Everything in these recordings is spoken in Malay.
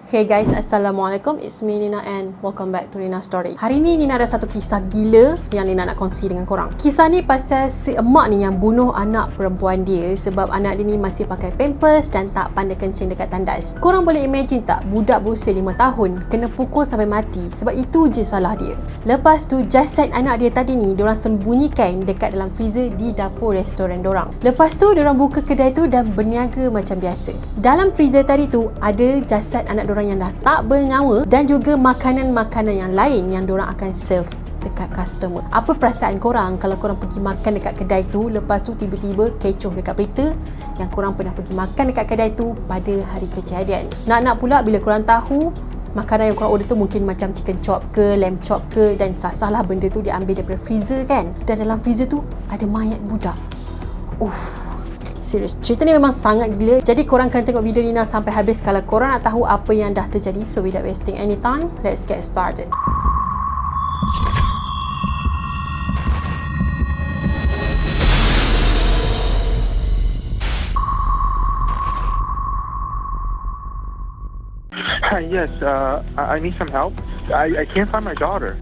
Hey guys, Assalamualaikum. It's me Nina and welcome back to Nina Story. Hari ni Nina ada satu kisah gila yang Nina nak kongsi dengan korang. Kisah ni pasal si emak ni yang bunuh anak perempuan dia sebab anak dia ni masih pakai pampers dan tak pandai kencing dekat tandas. Korang boleh imagine tak, budak berusia 5 tahun kena pukul sampai mati sebab itu je salah dia. Lepas tu jasad anak dia tadi ni diorang sembunyikan dekat dalam freezer di dapur restoran diorang. Lepas tu diorang buka kedai tu dan berniaga macam biasa. Dalam freezer tadi tu ada jasad anak diorang yang dah tak bernyawa dan juga makanan-makanan yang lain yang diorang akan serve dekat customer. Apa perasaan korang kalau korang pergi makan dekat kedai tu, lepas tu tiba-tiba kecoh dekat berita yang korang pernah pergi makan dekat kedai tu pada hari kejadian? Nak pula bila korang tahu makanan yang korang order tu mungkin macam chicken chop ke, lamb chop ke, dan sasahlah benda tu diambil daripada freezer kan, dan dalam freezer tu ada mayat budak. Serius, cerita ni memang sangat gila. Jadi korang kena tengok video Nina sampai habis kalau korang nak tahu apa yang dah terjadi. So without wasting any time, let's get started. Yes, I need some help. I can't find my daughter.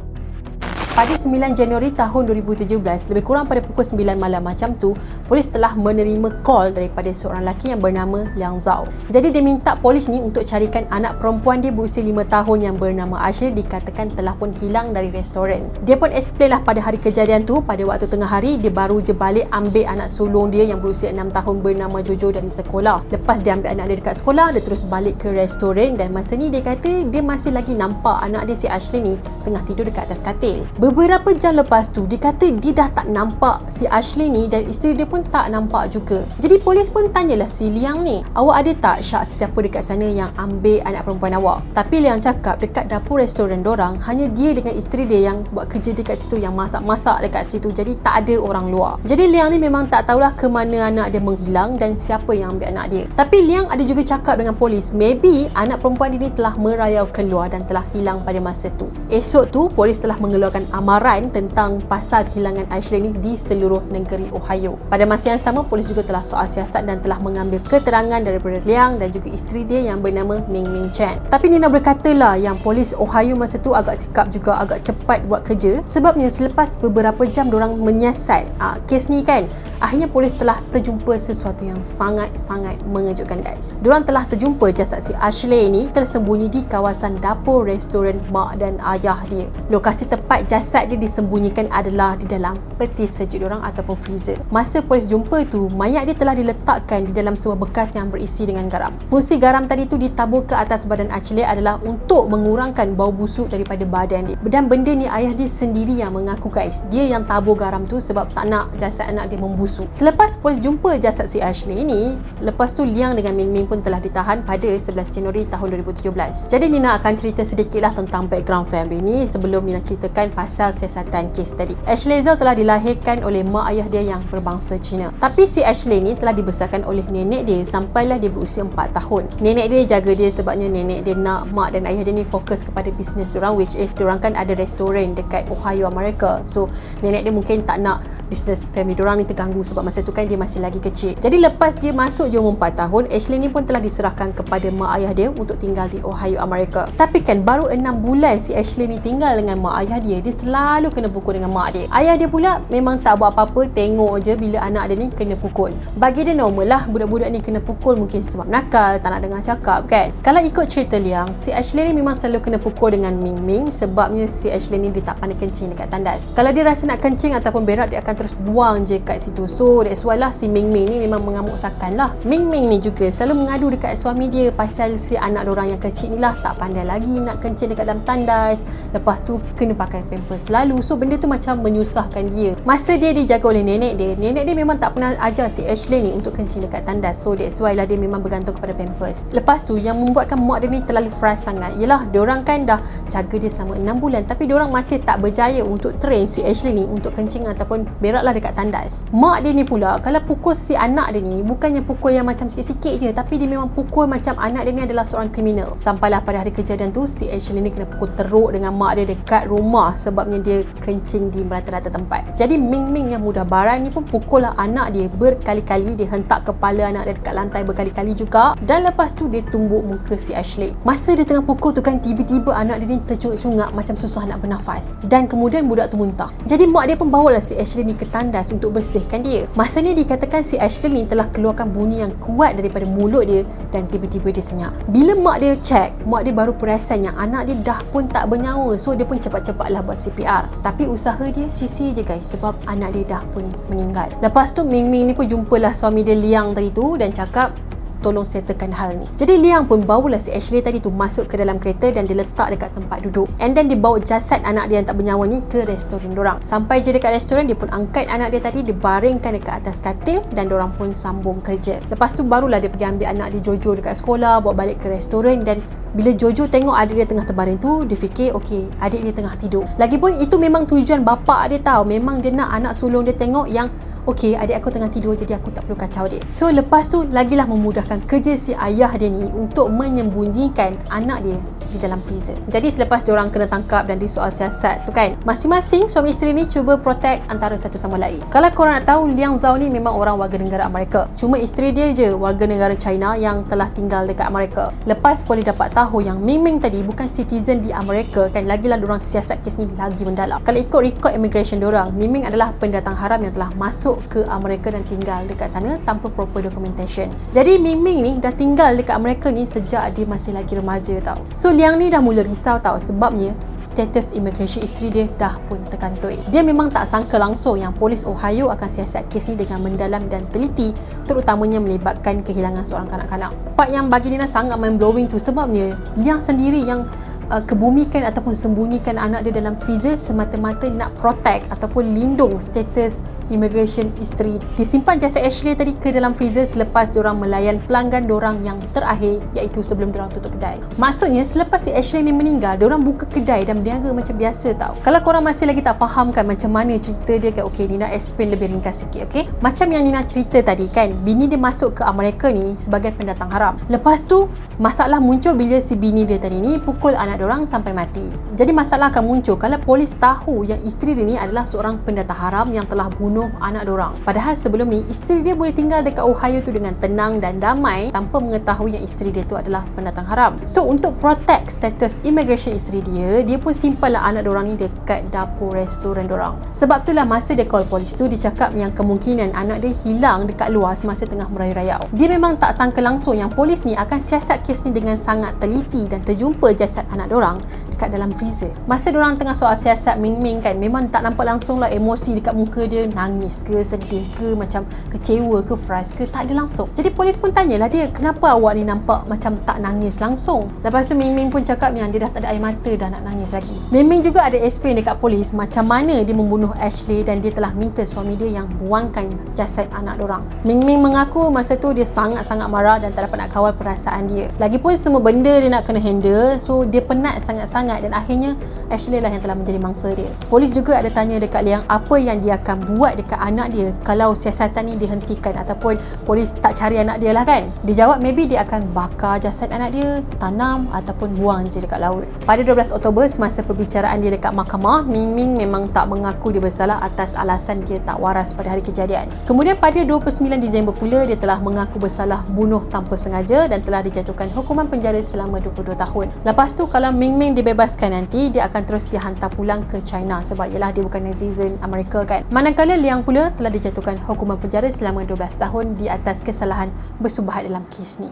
Pada 9 Januari tahun 2017, lebih kurang pada pukul 9 malam macam tu, polis telah menerima call daripada seorang lelaki yang bernama Liang Zhao. Jadi dia minta polis ni untuk carikan anak perempuan dia berusia 5 tahun yang bernama Ashley dikatakan telah pun hilang dari restoran. Dia pun explain lah pada hari kejadian tu, pada waktu tengah hari dia baru je balik ambil anak sulung dia yang berusia 6 tahun bernama Jojo dari sekolah. Lepas dia ambil anak dia dekat sekolah, dia terus balik ke restoran dan masa ni dia kata dia masih lagi nampak anak dia si Ashley ni tengah tidur dekat atas katil. Beberapa jam lepas tu, dia kata dia dah tak nampak si Ashley ni dan isteri dia pun tak nampak juga. Jadi polis pun tanyalah si Liang ni, awak ada tak syak sesiapa dekat sana yang ambil anak perempuan awak? Tapi Liang cakap dekat dapur restoran dorang hanya dia dengan isteri dia yang buat kerja dekat situ, yang masak-masak dekat situ. Jadi tak ada orang luar. Jadi Liang ni memang tak tahulah ke mana anak dia menghilang dan siapa yang ambil anak dia. Tapi Liang ada juga cakap dengan polis, maybe anak perempuan dia ni telah merayau keluar dan telah hilang pada masa tu. Esok tu polis telah mengeluarkan amaran tentang pasal kehilangan Ashley ni di seluruh negeri Ohio. Pada masa yang sama, polis juga telah soal siasat dan telah mengambil keterangan daripada Liang dan juga isteri dia yang bernama Ming Ming Chen. Tapi Nina berkatalah yang polis Ohio masa tu agak cekap juga, agak cepat buat kerja, sebabnya selepas beberapa jam diorang menyiasat kes ni kan, akhirnya polis telah terjumpa sesuatu yang sangat-sangat mengejutkan guys. Diorang telah terjumpa jasad si Ashley ni tersembunyi di kawasan dapur restoran mak dan ayah dia. Lokasi tepat jasad dia disembunyikan adalah di dalam peti sejuk diorang ataupun freezer. Masa polis jumpa tu, mayat dia telah diletakkan di dalam sebuah bekas yang berisi dengan garam. Fungsi garam tadi tu ditabur ke atas badan Ashley adalah untuk mengurangkan bau busuk daripada badan dia. Dan benda ni ayah dia sendiri yang mengaku guys, dia yang tabur garam tu sebab tak nak jasad anak dia membusuk. Selepas polis jumpa jasad si Ashley ni, lepas tu Liang dengan Ming Ming pun telah ditahan pada 11 Januari tahun 2017. Jadi Nina akan cerita sedikit lah tentang background family ni sebelum Nina ceritakan pasal siasatan kes tadi. Ashley Zhao telah dilahirkan oleh mak ayah dia yang berbangsa Cina. Tapi si Ashley ni telah dibesarkan oleh nenek dia sampailah dia berusia 4 tahun. Nenek dia jaga dia sebabnya nenek dia nak mak dan ayah dia ni fokus kepada bisnes diorang, which is diorang kan ada restoran dekat Ohio, Amerika. So nenek dia mungkin tak nak bisnes family diorang ni terganggu sebab masa tu kan dia masih lagi kecil. Jadi lepas dia masuk je umur 4 tahun, Ashley ni pun telah diserahkan kepada mak ayah dia untuk tinggal di Ohio, Amerika. Tapi kan baru 6 bulan si Ashley ni tinggal dengan mak ayah dia, dia selalu kena pukul dengan mak dia. Ayah dia pula memang tak buat apa-apa, tengok je bila anak dia ni kena pukul. Bagi dia normal lah budak-budak ni kena pukul, mungkin sebab nakal, tak nak dengar cakap kan. Kalau ikut cerita Liang, si Ashley ni memang selalu kena pukul dengan Ming Ming sebabnya si Ashley ni dia tak pandai kencing dekat tandas. Kalau dia rasa nak kencing ataupun berak, dia akan terus buang je kat situ. So that's why lah si Ming Ming ni memang mengamuk sakan lah. Ming Ming ni juga selalu mengadu dekat suami dia pasal si anak dorang yang kecil ni lah tak pandai lagi nak kencing dekat dalam tandas, lepas tu kena pakai pampers selalu. So benda tu macam menyusahkan dia. Masa dia dijaga oleh nenek dia memang tak pernah ajar si Ashley ni untuk kencing dekat tandas. So that's why lah dia memang bergantung kepada pampers. Lepas tu yang membuatkan mak dia ni terlalu frust sangat ialah diorang kan dah jaga dia selama 6 bulan tapi diorang masih tak berjaya untuk train si Ashley ni untuk kencing ataupun beraklah dekat tandas. Mak dia ni pula kalau pukul si anak dia ni bukannya pukul yang macam sikit-sikit je, tapi dia memang pukul macam anak dia ni adalah seorang kriminal. Sampailah pada hari kejadian tu si Ashley ni kena pukul teruk dengan mak dia dekat rumah sebabnya dia kencing di merata-rata tempat. Jadi Ming Ming yang mudah barang ni pun pukul lah anak dia berkali-kali, dia hentak kepala anak dia dekat lantai berkali-kali juga, dan lepas tu dia tumbuk muka si Ashley. Masa dia tengah pukul tu kan, tiba-tiba anak dia ni tercungak-cungak macam susah nak bernafas, dan kemudian budak tu muntah. Jadi mak dia pun bawalah si Ashley ni ke tandas untuk bersihkan dia. Masa ni dikatakan si Ashley ni telah keluarkan bunyi yang kuat daripada mulut dia dan tiba-tiba dia senyap. Bila mak dia cek, mak dia baru perasan yang anak dia dah pun tak bernyawa, so dia pun cepat-cepatlah buat CPR. Tapi usaha dia sia-sia je guys, sebab anak dia dah pun meninggal. Lepas tu Ming Ming ni pun jumpalah suami dia Liang tadi tu dan cakap tolong settlekan hal ni. Jadi Liang pun bawalah si Ashley tadi tu masuk ke dalam kereta dan dia letak dekat tempat duduk. And then dia bawa jasad anak dia yang tak bernyawa ni ke restoran dorang. Sampai je dekat restoran, dia pun angkat anak dia tadi, dia baringkan dekat atas katil dan dorang pun sambung kerja. Lepas tu barulah dia pergi ambil anak dia Jojo dekat sekolah, bawa balik ke restoran. Dan bila Jojo tengok adik dia tengah terbaring tu, dia fikir okey, adik dia tengah tidur. Lagipun itu memang tujuan bapak dia tahu. Memang dia nak anak sulung dia tengok yang okey, adik aku tengah tidur, jadi aku tak perlu kacau dia. So lepas tu lagilah memudahkan kerja si ayah dia ni untuk menyembunyikan anak dia di dalam freezer. Jadi selepas diorang kena tangkap dan disoal siasat tu kan, masing-masing suami isteri ni cuba protect antara satu sama lain. Kalau korang nak tahu, Liang Zhao ni memang orang warga negara Amerika. Cuma isteri dia je warga negara China yang telah tinggal dekat Amerika. Lepas boleh dapat tahu yang Ming Ming tadi bukan citizen di Amerika kan, lagilah diorang siasat kes ni lagi mendalam. Kalau ikut rekod immigration diorang, Ming Ming adalah pendatang haram yang telah masuk ke Amerika dan tinggal dekat sana tanpa proper documentation. Jadi Ming Ming ni dah tinggal dekat Amerika ni sejak dia masih lagi remaja tau. So Liang ni dah mula risau tau, sebabnya status immigration isteri dia dah pun terkantoi. Dia memang tak sangka langsung yang polis Ohio akan siasat kes ni dengan mendalam dan teliti, terutamanya melibatkan kehilangan seorang kanak-kanak. Part yang bagi Nina sangat mind-blowing tu sebabnya Liang sendiri yang kebumikan ataupun sembunyikan anak dia dalam freezer semata-mata nak protect ataupun lindung status immigration isteri. Disimpan jasad Ashley tadi ke dalam freezer selepas diorang melayan pelanggan diorang yang terakhir, iaitu sebelum diorang tutup kedai. Maksudnya selepas si Ashley ni meninggal, diorang buka kedai dan berniaga macam biasa tau. Kalau korang masih lagi tak faham kan macam mana cerita dia kan, okay, Nina explain lebih ringkas sikit, okay? Macam yang Nina cerita tadi kan, bini dia masuk ke Amerika ni sebagai pendatang haram. Lepas tu masalah muncul bila si bini dia tadi ni pukul anak diorang sampai mati. Jadi masalah akan muncul kalau polis tahu yang isteri dia ni adalah seorang pendatang haram yang telah bunuh anak diorang. Padahal sebelum ni isteri dia boleh tinggal dekat Ohio tu dengan tenang dan damai tanpa mengetahui yang isteri dia tu adalah pendatang haram. So untuk protect status immigration isteri dia, dia pun simpan lah anak diorang ni dekat dapur restoran diorang. Sebab itulah masa dia call polis tu, dia cakap yang kemungkinan anak dia hilang dekat luar semasa tengah merayu-rayau. Dia memang tak sangka langsung yang polis ni akan siasat kes ni dengan sangat teliti dan terjumpa jasad anak diorang dekat dalam freezer. Masa diorang tengah soal siasat Ming Ming kan, memang tak nampak langsung lah emosi dekat muka dia, nangis ke, sedih ke, macam kecewa ke, frust ke, tak ada langsung. Jadi polis pun tanyalah dia, kenapa awak ni nampak macam tak nangis langsung? Lepas tu Ming Ming pun cakap yang dia dah tak ada air mata, dah nak nangis lagi. Ming Ming juga ada explain dekat polis macam mana dia membunuh Ashley dan dia telah minta suami dia yang buangkan jasad anak diorang. Ming Ming mengaku masa tu dia sangat-sangat marah dan tak dapat nak kawal perasaan dia. Lagipun semua benda dia nak kena handle, so dia penat sangat-sangat dan akhirnya Ashley lah yang telah menjadi mangsa dia. Polis juga ada tanya dekat Liang apa yang dia akan buat dekat anak dia kalau siasatan ni dihentikan ataupun polis tak cari anak dia lah kan. Dia jawab maybe dia akan bakar jasad anak dia, tanam ataupun buang je dekat laut. Pada 12 Oktober semasa perbicaraan dia dekat mahkamah, Ming Ming memang tak mengaku dia bersalah atas alasan dia tak waras pada hari kejadian. Kemudian pada 29 Disember pula dia telah mengaku bersalah bunuh tanpa sengaja dan telah dijatuhkan hukuman penjara selama 22 tahun. Lepas tu kalau Ming Ming dibebaskan nanti, dia akan terus dihantar pulang ke China sebab ialah dia bukan netizen Amerika kan. Manakala Liang pula telah dijatuhkan hukuman penjara selama 12 tahun di atas kesalahan bersubahat dalam kes ni.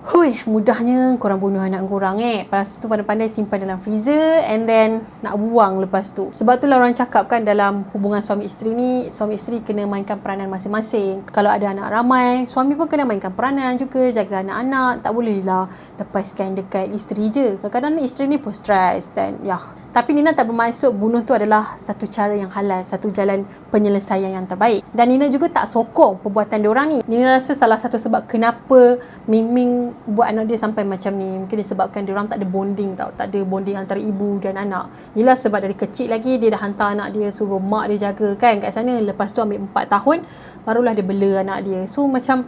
Hui, mudahnya korang bunuh anak korang lepas tu pandai-pandai simpan dalam freezer and then nak buang lepas tu. Sebab tu lah orang cakap kan dalam hubungan suami isteri ni, suami isteri kena mainkan peranan masing-masing. Kalau ada anak ramai, suami pun kena mainkan peranan juga, jaga anak-anak. Tak boleh lah lepaskan dekat isteri je. Kadang-kadang isteri ni pun stres dan Tapi Nina tak bermaksud bunuh tu adalah satu cara yang halal, satu jalan penyelesaian yang terbaik. Dan Nina juga tak sokong perbuatan diorang ni. Nina rasa salah satu sebab kenapa Ming buat anak dia sampai macam ni, mungkin disebabkan diorang tak ada bonding tau, tak ada bonding antara ibu dan anak. Yelah, sebab dari kecil lagi dia dah hantar anak dia, suruh mak dia jaga kan kat sana. Lepas tu ambil 4 tahun barulah dia bela anak dia. So macam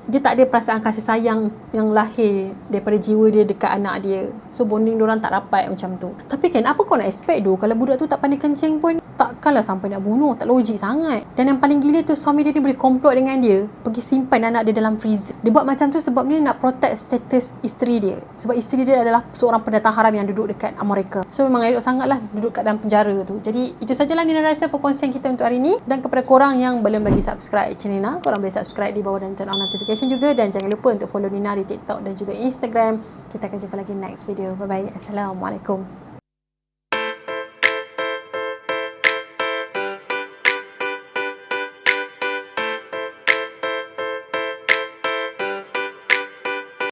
dia tak ada perasaan kasih sayang yang lahir daripada jiwa dia dekat anak dia. So bonding diorang tak rapat macam tu. Tapi kan apa kau nak expect tu, kalau budak tu tak pandai kencing pun takkanlah sampai nak bunuh. Tak logik sangat. Dan yang paling gila tu, suami dia ni boleh komplot dengan dia, pergi simpan anak dia dalam freezer. Dia buat macam tu sebab dia nak protect status isteri dia, sebab isteri dia adalah seorang pendatang haram yang duduk dekat Amerika. So memang elok sangatlah duduk kat dalam penjara tu. Jadi itu sajalah Nina rasa perkongsian kita untuk hari ni. Dan kepada korang yang belum lagi subscribe channel Nina, korang boleh subscribe di bawah dan turn on notification juga. Dan jangan lupa untuk follow Nina di TikTok dan juga Instagram. Kita akan jumpa lagi next video. Bye bye. Assalamualaikum.